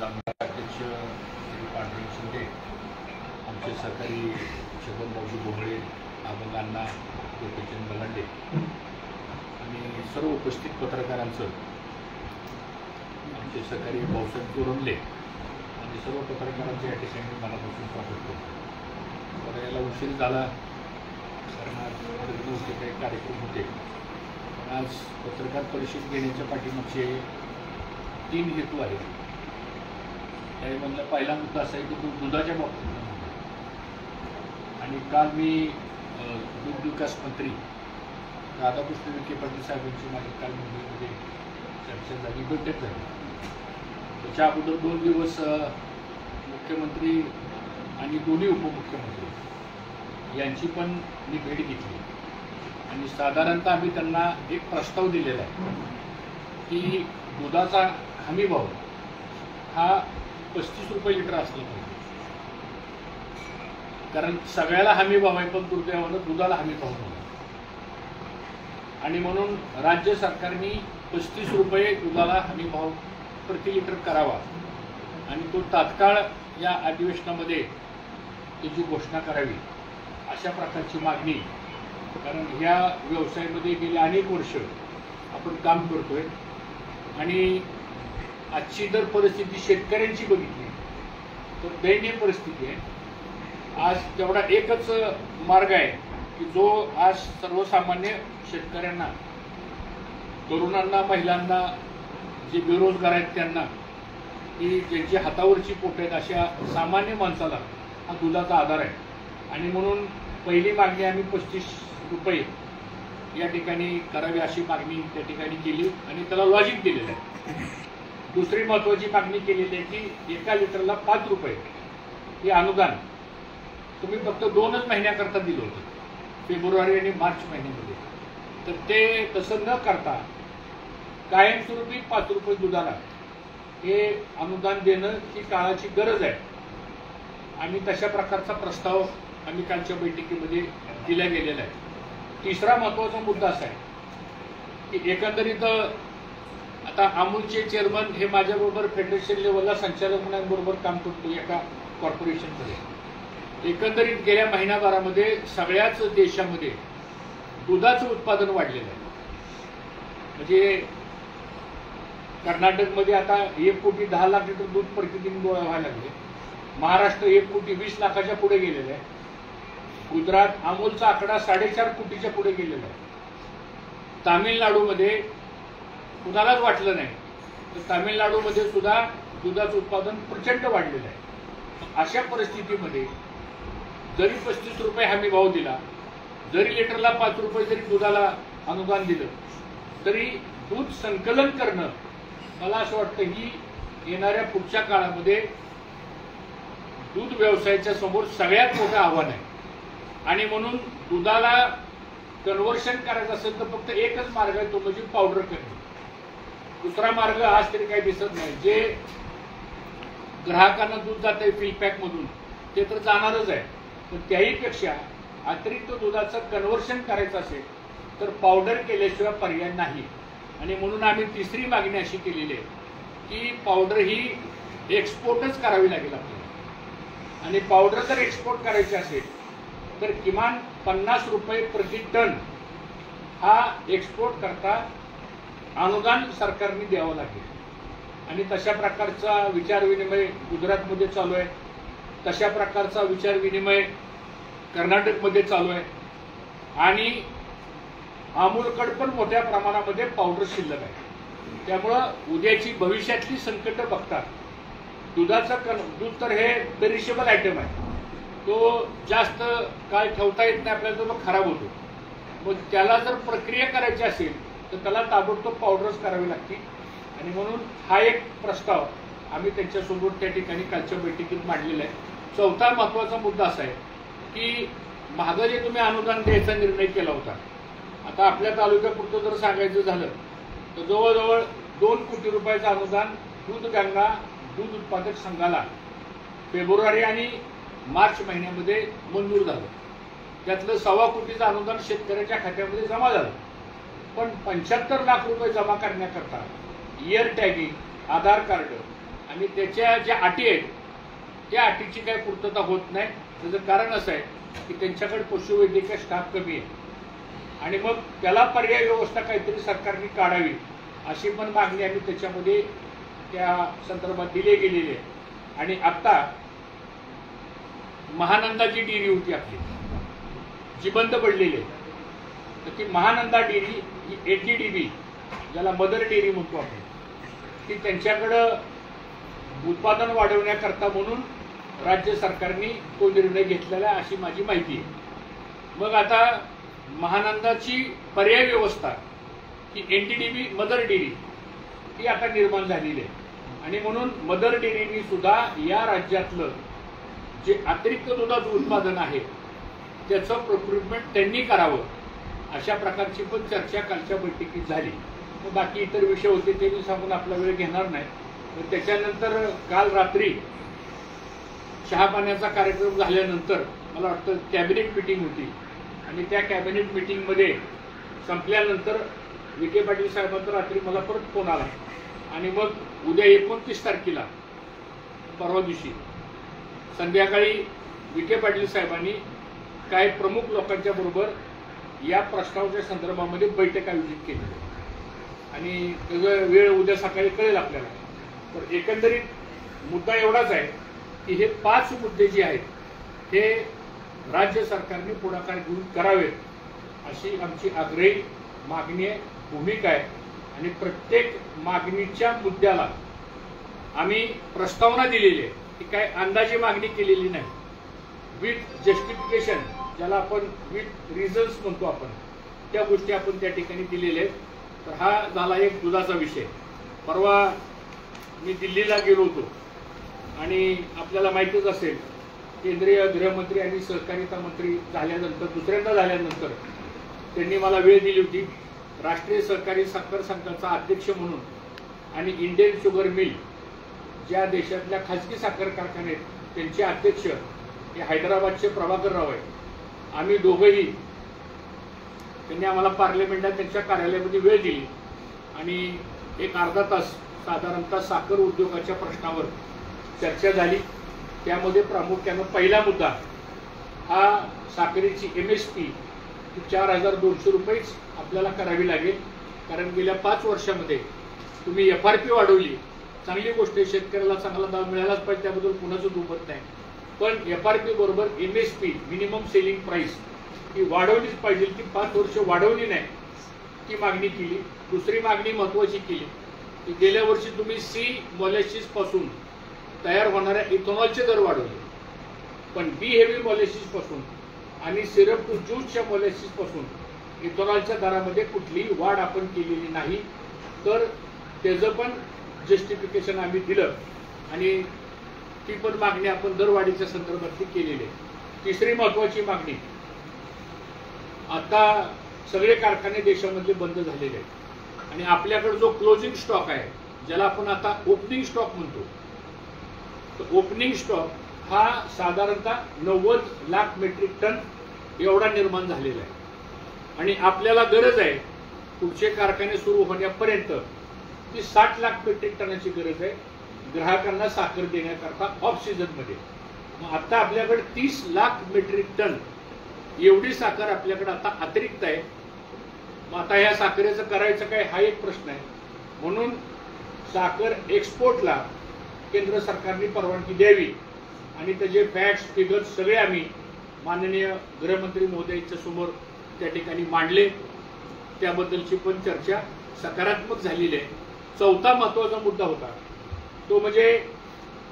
जामदार अध्यक्ष श्री पांडुरंग शिंदे, आमचे सहकारी छगनरावजी भोगळे, अभंगांना गोपीचंद बलांडे आणि सर्व उपस्थित पत्रकारांचं, आमचे सहकारी भाऊसाहेब चोरमले आणि सर्व पत्रकारांचं या ठिकाणी मनापासून स्वागत करतो. तर याला उशीर झाला कारण आज होते काही कार्यक्रम होते. आज पत्रकार परिषद घेण्याच्या पाठीमागचे 3 हेतू आहेत. त्यामधला पहिला मुद्दा असा आहे की दुधाच्या बाबतीत आणि काल मी दूध विकास मंत्री राधाकृष्ण विखे पाटील साहेबांची माझी काल मुंबईमध्ये चर्चा झाली, बैठक झाली. त्याच्या अगोदर 2 दिवस मुख्यमंत्री आणि दोन्ही उपमुख्यमंत्री यांची पण मी भेट घेतली आणि साधारणतः आम्ही त्यांना एक प्रस्ताव दिलेला आहे की दुधाचा हमी भाव हा 35 रुपये लिटर असला पाहिजे. कारण सगळ्याला हमी भाव आहे पण दुर्दैवानं दुधाला हमी भाव नाही आणि म्हणून राज्य सरकारने 35 रुपये दुधाला हमी भाव प्रति लिटर करावा आणि तो तात्काळ या अधिवेशनामध्ये त्याची घोषणा करावी अशा प्रकारची मागणी. कारण ह्या व्यवसायामध्ये गेली अनेक वर्ष आपण काम करतोय आणि आजची जर परिस्थिती शेतकऱ्यांची बघितली तर दयनीय परिस्थिती आहे. आज तेवढा एकच मार्ग आहे की जो आज सर्वसामान्य शेतकऱ्यांना, तरुणांना, महिलांना, जे बेरोजगार आहेत त्यांना, की ज्यांची हातावरची पोट आहेत अशा सामान्य माणसाला हा दुधाचा आधार आहे. आणि म्हणून पहिली मागणी आम्ही 35 रुपये या ठिकाणी करावी अशी मागणी त्या ठिकाणी केली आणि त्याला लॉजिक दिलेलं आहे. दुसरी महत्त्वाची मागणी केलेली आहे की 1 लिटरला 5 रुपये हे अनुदान तुम्ही फक्त 2च महिन्याकरता दिलं होतं, फेब्रुवारी आणि मार्च महिन्यामध्ये. तर ते तसं न करता कायमस्वरूपी 5 रुपये दुधाला हे अनुदान देणं ही काळाची गरज आहे आणि तशा प्रकारचा प्रस्ताव आम्ही कालच्या बैठकीमध्ये दिला गेलेला आहे. तिसरा महत्त्वाचा मुद्दा असा आहे की एकंदरीत आता अमूलचे चेअरमन हे माझ्याबरोबर फेडरेशन लेवलला संचालक म्हणून काम करतो एका कॉर्पोरेशनमध्ये. एकंदरीत गेल्या महिनाभरामध्ये सगळ्याच देशामध्ये दुधाचं उत्पादन वाढलेलं आहे. म्हणजे कर्नाटकमध्ये आता 1 कोटी 10 लाख लिटर दूध प्रतिदिन गोळा व्हायला लागले. महाराष्ट्र 1 कोटी 20 लाखाच्या पुढे गेलेलं आहे. गुजरात अमूलचा आकडा 4.5 कोटीच्या पुढे गेलेला आहे. तामिळनाडूमध्ये कुणालाच वाटलं नाही तर तामिळनाडूमध्ये सुद्धा दुधाचं उत्पादन प्रचंड वाढलेलं आहे. अशा परिस्थितीमध्ये जरी 35 रुपये हमी भाव दिला, जरी लिटरला 5 रुपये जरी दुधाला अनुदान दिलं, तरी दूध संकलन करणं मला असं वाटतं ही येणाऱ्या पुढच्या काळामध्ये दूध व्यवसायाच्या समोर सगळ्यात मोठं आव्हान आहे. आणि म्हणून दुधाला कन्व्हर्शन करायचं असेल तर फक्त एकच मार्ग आहे, तो म्हणजे पावडर करणे. दुसरा मार्ग आज तरी काही दिसत नाही. जे ग्राहकांना दूध जात आहे फिल पॅक मधून ते तर जाणारच आहे, पण त्याहीपेक्षा अतिरिक्त दुधाचं कन्व्हर्शन करायचं असेल तर पावडर केल्याशिवाय पर्याय नाही. आणि म्हणून आम्ही तिसरी मागणी अशी केलेली आहे की पावडर ही एक्सपोर्टच करावी लागेल आपल्याला. आणि पावडर जर एक्सपोर्ट करायची असेल तर किमान 50 रुपये प्रति टन हा एक्सपोर्ट करता अनुदान सरकारने द्यावं लागेल. आणि तशा प्रकारचा विचारविनिमय गुजरातमध्ये चालू आहे, तशा प्रकारचा विचारविनिमय कर्नाटकमध्ये चालू आहे आणि अमूलकडे पण मोठ्या प्रमाणामध्ये पावडर शिल्लक आहे. त्यामुळं उद्याची भविष्यातली संकट बघता दुधाचं दूध तर हे पेरिशेबल आयटम आहे, तो जास्त काळ ठेवता येत नाही आपल्याला, तो खराब होतो. मग त्याला जर प्रक्रिया करायची असेल तर त्याला ताबडतोब पावडर्स करावी लागतील. आणि म्हणून हा एक प्रस्ताव आम्ही त्यांच्यासोबत त्या ठिकाणी कालच्या बैठकीत मांडलेला आहे. चौथा महत्त्वाचा मुद्दा असा आहे की मागं जे तुम्ही अनुदान द्यायचा निर्णय केला होता, आता आपल्या तालुक्यापुरतं जर सांगायचं झालं तर जवळजवळ 2 कोटी रुपयाचं अनुदान दूधगंगा दूध उत्पादक संघाला फेब्रुवारी आणि मार्च महिन्यामध्ये मंजूर झालं. त्यातलं 1.25 कोटीचं अनुदान शेतकऱ्याच्या खात्यामध्ये जमा झालं. पण 75 लाख रुपये जमा करण्याकरता इयर टॅगिंग, आधार कार्ड आणि त्याच्या ज्या अटी आहेत त्या अटीची काही पूर्तता होत नाही. त्याचं कारण असं आहे की त्यांच्याकडे पशुवैद्यकीय स्टाफ कमी आहे आणि मग त्याला पर्याय व्यवस्था काहीतरी सरकारने काढावी अशी पण मागणी आम्ही त्याच्यामध्ये त्या संदर्भात दिली गेलेली आहे. आणि आता महानंदाची डेअरी होती आपली जी बंद पडलेली आहे, तर ती महानंदा डेअरी ही ATDB ज्याला मदर डेअरी म्हणतो आपण, ती त्यांच्याकडं उत्पादन वाढवण्याकरता म्हणून राज्य सरकारने तो निर्णय घेतलेला आहे अशी माझी माहिती आहे. मग आता महानंदाची पर्याय व्यवस्था ही NTDB मदर डेअरी ही आता निर्माण झालेली आहे आणि म्हणून मदर डेअरीने सुद्धा या राज्यातलं जे अतिरिक्त दुधाचं उत्पादन आहे त्याचं प्रोक्युरमेंट त्यांनी करावं अशा प्रकारची पण चर्चा कालच्या बैठकीत झाली. मग बाकी इतर विषय होते ते मी सांगून आपला वेळ घेणार नाही. तर त्याच्यानंतर काल रात्री चहा पाण्याचा कार्यक्रम झाल्यानंतर मला वाटतं कॅबिनेट मिटिंग होती आणि त्या कॅबिनेट मिटिंगमध्ये संपल्यानंतर विखे पाटील साहेबांचा रात्री मला परत फोन आला आणि मग उद्या 29 तारखेला परवा दिवशी संध्याकाळी विखे पाटील साहेबांनी काही प्रमुख लोकांच्या बरोबर या प्रस्तावाच्या संदर्भामध्ये बैठक आयोजित केली आणि त्याचा वेळ उद्या सकाळी कळेल आपल्याला. तर एकंदरीत मुद्दा एवढाच आहे की हे 5 मुद्दे जे आहेत हे राज्य सरकारने पुढाकार घेऊन करावेत अशी आमची आग्रही मागणी आहे, भूमिका आहे. आणि प्रत्येक मागणीच्या मुद्द्याला आम्ही प्रस्तावना दिलेली आहे की काय अंदाजे मागणी केलेली नाही. विथ जस्टिफिकेशन ज्याला आपण विथ रिझन्स म्हणतो आपण, त्या गोष्टी आपण त्या ठिकाणी दिलेल्या आहेत. तर हा झाला एक दुधाचा विषय. परवा मी दिल्लीला गेलो होतो आणि आपल्याला माहितीच असेल केंद्रीय गृहमंत्री आणि सहकारिता मंत्री झाल्यानंतर दुसऱ्यांदा झाल्यानंतर त्यांनी मला वेळ दिली होती. राष्ट्रीय सहकारी साखर संघाचा अध्यक्ष म्हणून आणि इंडियन शुगर मिल ज्या देशातल्या खाजगी साखर कारखाने आहेत त्यांचे अध्यक्ष हे हैदराबादचे प्रभाकर राव आहेत. आम्ही दोघंही त्यांनी आम्हाला पार्लमेंटात त्यांच्या कार्यालयामध्ये वेळ दिली आणि एक अर्धा तास साधारणतः साखर उद्योगाच्या प्रश्नावर चर्चा झाली. त्यामध्ये प्रामुख्यानं पहिला मुद्दा हा साखरेची MSP 4,200 रुपयेच आपल्याला करावी लागेल. कारण गेल्या 5 वर्षामध्ये तुम्ही FRP वाढवली, चांगली गोष्ट आहे, शेतकऱ्याला चांगला दाव मिळालाच पाहिजे, त्याबद्दल कुणाचं दुमत नाही. पण FRP बरोबर MSP मिनिमम सेलिंग प्राइस ही वाढवलीच पाहिजे. ती 5 वर्ष वाढवली नाही, ती मागणी केली. दुसरी मागणी महत्वाची केली की गेल्या वर्षी तुम्ही C मॉलेसिस पासून तयार होणाऱ्या इथेनॉलचे दर वाढवले, पण B हेवी मॉलेसिस पासून आणि सिरप टू ज्यूसच्या मॉलेसिस पासून इथेनॉलच्या दरामध्ये कुठलीही वाढ आपण केलेली नाही. तर त्याचं पण जस्टिफिकेशन आम्ही दिलं आणि ती पण मागणी आपण दरवाढीच्या संदर्भातली केलेली आहे. तिसरी महत्वाची मागणी, आता सगळे कारखाने देशामधले बंद झालेले आहेत आणि आपल्याकडे जो क्लोजिंग स्टॉक आहे ज्याला आपण आता ओपनिंग स्टॉक म्हणतो, तर ओपनिंग स्टॉक हा साधारणतः 90 लाख मेट्रिक टन एवढा निर्माण झालेला आहे आणि आपल्याला गरज आहे पुढचे कारखाने सुरू होण्यापर्यंत ती 60 लाख मेट्रिक टनाची गरज आहे ग्राहकांना साखर देण्याकरता ऑफ सीझन मध्ये. मग आता आपल्याकडे 30 लाख मेट्रिक टन एवढी साखर आपल्याकडे आता अतिरिक्त आहे. मग आता या साखरेचं करायचं काय हा एक प्रश्न आहे. म्हणून साखर एक्सपोर्टला केंद्र सरकारने परवानगी द्यावी आणि त्याचे फॅक्ट्स फिगर्स सगळे आम्ही माननीय गृहमंत्री महोदयांच्या समोर त्या ठिकाणी मांडले. त्याबद्दलची पण चर्चा सकारात्मक झालेली आहे. चौथा महत्वाचा मुद्दा होता तो म्हणजे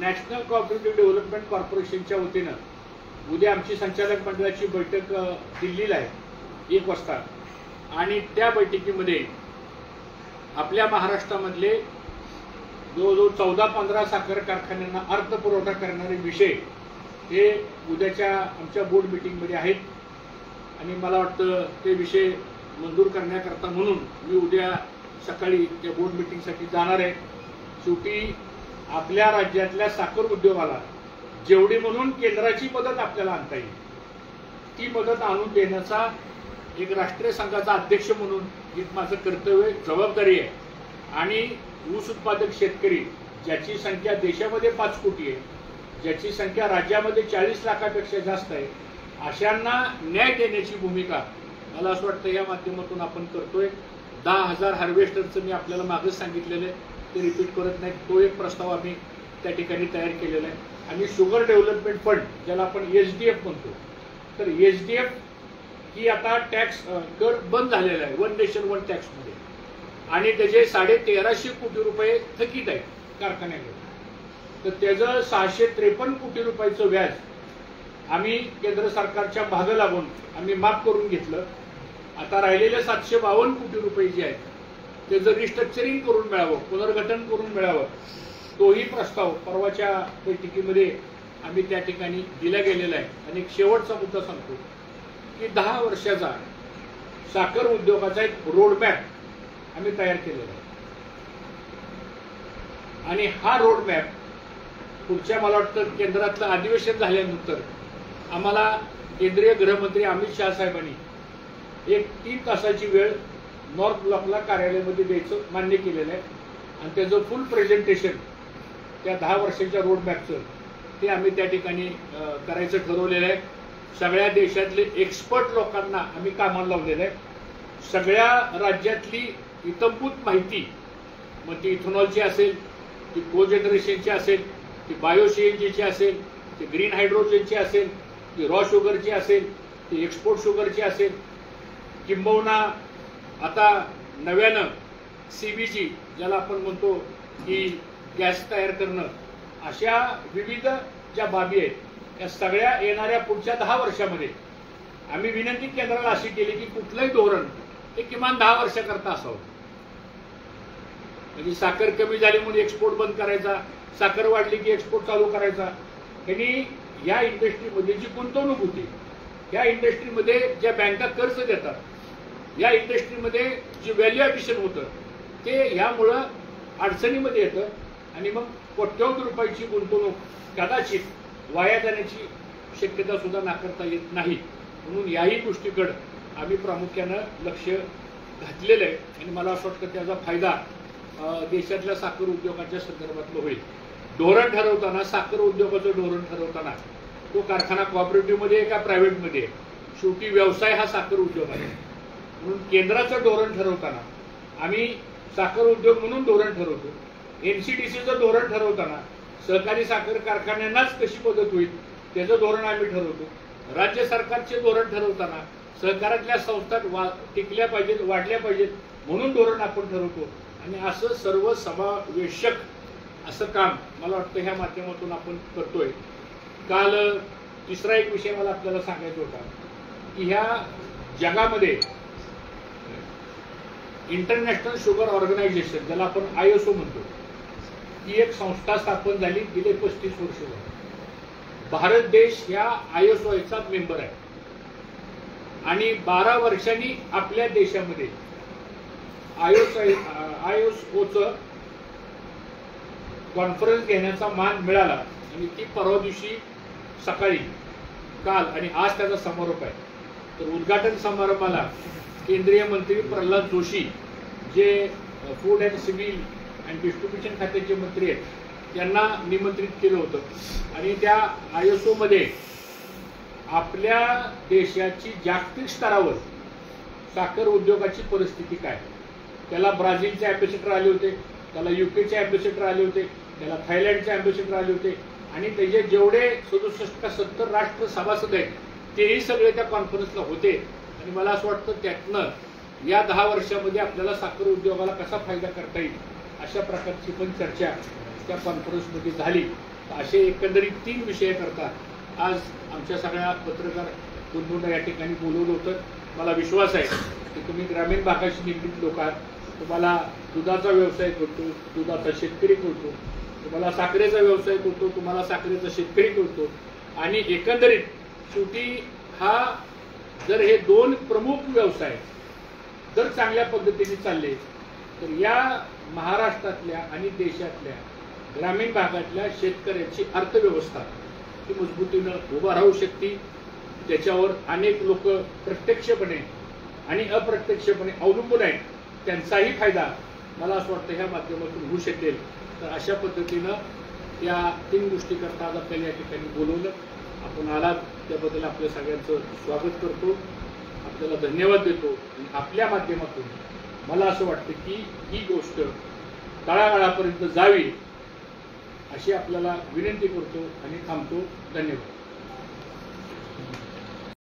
नॅशनल कोऑपरेटिव्ह डेव्हलपमेंट कॉर्पोरेशनच्या वतीनं उद्या आमची संचालक मंडळाची बैठक दिल्लीला आहे 1 वाजता आणि त्या बैठकीमध्ये आपल्या महाराष्ट्रामधले जवळजवळ 14-15 साखर कारखान्यांना अर्थपुरवठा करणारे विषय हे उद्याच्या आमच्या बोर्ड मीटिंगमध्ये आहेत आणि मला वाटतं ते विषय मंजूर करण्याकरता म्हणून मी उद्या सकाळी त्या बोर्ड मीटिंगसाठी जाणार आहे. शेवटी आपल्या राज्यातल्या साखर उद्योगाला जेवढी म्हणून केंद्राची मदत आपल्याला आणता येईल ती मदत आणून देण्याचा एक राष्ट्रीय संघाचा अध्यक्ष म्हणून ही माझं कर्तव्य जबाबदारी आहे. आणि ऊस उत्पादक शेतकरी ज्याची संख्या देशामध्ये 5 कोटी आहे, ज्याची संख्या राज्यामध्ये 40 लाखापेक्षा जास्त आहे, अशांना न्याय देण्याची भूमिका मला असं वाटतं या माध्यमातून आपण करतोय. 10,000 हार्वेस्टरचं मी आपल्याला मागच सांगितलेलं आहे, ते रिपीट करत नाही. तो एक प्रस्ताव आम्ही त्या ठिकाणी तयार केलेला आहे. आणि शुगर डेव्हलपमेंट फंड ज्याला आपण SDF म्हणतो, तर SDF ही आता टॅक्स कर बंद झालेला आहे 1 नेशन 1 टॅक्समध्ये, आणि त्याचे 1350 कोटी रुपये थकीत आहेत कारखान्याकडे. तर त्याचं 653 कोटी रुपयाचं व्याज आम्ही केंद्र सरकारच्या मागं लागून आम्ही माफ करून घेतलं. आता राहिलेले 752 कोटी रुपये जे आहेत त्याचं रिस्ट्रक्चरिंग करून मिळावं, पुनर्गठन करून मिळावं, तोही प्रस्ताव परवाच्या बैठकीमध्ये आम्ही त्या ठिकाणी दिला गेलेला आहे. आणि एक शेवटचा मुद्दा सांगतो की 10 वर्षाचा साखर उद्योगाचा एक रोडमॅप आम्ही तयार केलेला आहे. आणि हा रोडमॅप पुढच्या मला वाटतं केंद्रातलं अधिवेशन झाल्यानंतर आम्हाला केंद्रीय गृहमंत्री अमित शहा साहेबांनी एक 3 तासाची वेळ नॉर्थ ब्लॉकला कार्यालयामध्ये द्यायचं मान्य केलेलं आहे. आणि त्याचं फुल प्रेझेंटेशन त्या 10 वर्षांच्या रोडमॅपचं ते आम्ही त्या ठिकाणी करायचं ठरवलेलं आहे. सगळ्या देशातले एक्सपर्ट लोकांना आम्ही कामाला लावलेलं आहे. सगळ्या राज्यातली इत्थंभूत माहिती, मग ती इथेनॉलची असेल, ती कोजनरेशनची असेल, ती बायो CNGची असेल, ती ग्रीन हायड्रोजनची असेल, ती रॉ शुगरची असेल, ती एक्सपोर्ट शुगरची असेल, किंबहुना आता नव्यानं CBG ज्याला आपण म्हणतो की गॅस तयार करणं, अशा विविध ज्या बाबी आहेत त्या सगळ्या येणाऱ्या पुढच्या 10 वर्षामध्ये आम्ही विनंती केंद्राला अशी केली की कुठलंही धोरण हे किमान 10 वर्षाकरता असावं. म्हणजे साखर कमी झाली म्हणून एक्सपोर्ट बंद करायचा, साखर वाढली की एक्सपोर्ट चालू करायचा. त्यांनी या इंडस्ट्रीमध्ये जी गुंतवणूक होती, या इंडस्ट्रीमध्ये ज्या बँका कर्ज देतात, या इंडस्ट्रीमध्ये जे व्हॅल्यू ॲडिशन होतं ते यामुळं अडचणीमध्ये येतं. आणि मग कोट्यवधी रुपयाची गुंतवणूक कदाचित वाया जाण्याची शक्यता सुद्धा नाकारता येत नाही. म्हणून याही गोष्टीकडे आम्ही प्रामुख्यानं लक्ष घातलेलं आहे. आणि मला असं वाटतं त्याचा फायदा देशातल्या साखर उद्योगाच्या संदर्भातलं होईल. धोरण ठरवताना, साखर उद्योगाचं धोरण ठरवताना तो कारखाना कॉपरेटिव्हमध्ये आहे का प्रायव्हेटमध्ये आहे, शेवटी व्यवसाय हा साखर उद्योग आहे. म्हणून केंद्राचं धोरण ठरवताना आम्ही साखर उद्योग म्हणून धोरण ठरवतो. NCDCचं धोरण ठरवताना सहकारी साखर कारखान्यांनाच कशी मदत होईल त्याचं धोरण आम्ही ठरवतो. राज्य सरकारचे धोरण ठरवताना सहकारातल्या संस्था टिकल्या पाहिजेत, वाढल्या पाहिजेत म्हणून धोरण आपण ठरवतो. आणि असं सर्व समावेशक असं काम मला वाटतं ह्या माध्यमातून आपण करतोय. काल तिसरा एक विषय मला आपल्याला सांगायचा होता की ह्या जगामध्ये इंटरनॅशनल शुगर ऑर्गनायझेशन ज्याला आपण ISO म्हणतो, ही एक संस्था स्थापन झाली गेले 35 वर्ष झाली. भारत देश या ISOचा मेंबर आहे. आणि 12 वर्षांनी आपल्या देशामध्ये ISOचं कॉन्फरन्स घेण्याचा मान मिळाला. आणि ती परवा दिवशी सकाळी काल आणि आज त्याचा समारोप आहे. तर उद्घाटन समारंभाला केंद्रीय मंत्री प्रल्हाद जोशी जे food and civil and distribution खात्याचे मंत्री आहेत त्यांना निमंत्रित केलं होतं. आणि त्या ISOमध्ये आपल्या देशाची जागतिक स्तरावर साखर उद्योगाची परिस्थिती काय, त्याला ब्राझीलचे ॲम्बॅसेडर आले होते, त्याला UKचे ॲम्बॅसेडर आले होते, त्याला थायलंडचे ॲम्बॅसेडर आले होते. आणि त्याचे जेवढे 67 का 70 राष्ट्र सभासद आहेत तेही सगळे त्या कॉन्फरन्सला होते. आणि मला असं वाटतं त्यातनं या 10 वर्षामध्ये आपल्याला साखर उद्योगाला कसा फायदा करता येईल अशा प्रकारची पण चर्चा त्या कॉन्फरन्समध्ये झाली. असे एकंदरीत 3 विषय करता आज आमच्या सगळ्या पत्रकार बंधूंना या ठिकाणी बोलवलं होतं. मला विश्वास आहे की तुम्ही ग्रामीण भागाशी निगडीत लोक आहात. तुम्हाला दुधाचा व्यवसाय करतो, दुधाचा शेतकरी करतो, तुम्हाला साखरेचा व्यवसाय करतो, तुम्हाला साखरेचा शेतकरी करतो. आणि एकंदरीत शेवटी हा जर हे 2 प्रमुख व्यवसाय जर चांगल्या पद्धतीने चालले तर या महाराष्ट्रातल्या आणि देशातल्या ग्रामीण भागातल्या शेतकऱ्याची अर्थव्यवस्था ही मजबूतीनं उभा राहू शकते. त्याच्यावर अनेक लोक प्रत्यक्षपणे आणि अप्रत्यक्षपणे अवलंबून आहेत. त्यांचाही फायदा मला असं वाटतं ह्या माध्यमातून होऊ शकेल. तर अशा पद्धतीनं या 3 गोष्टी करता आज आपल्याला या ठिकाणी बोलवलं. आपण आलात त्याबद्दल आपल्या सगळ्यांचं स्वागत करतो, आपल्याला धन्यवाद देतो. आणि आपल्या माध्यमातून मला असं वाटतं की ही गोष्ट तळागाळापर्यंत जावी अशी आपल्याला विनंती करतो आणि थांबतो. धन्यवाद.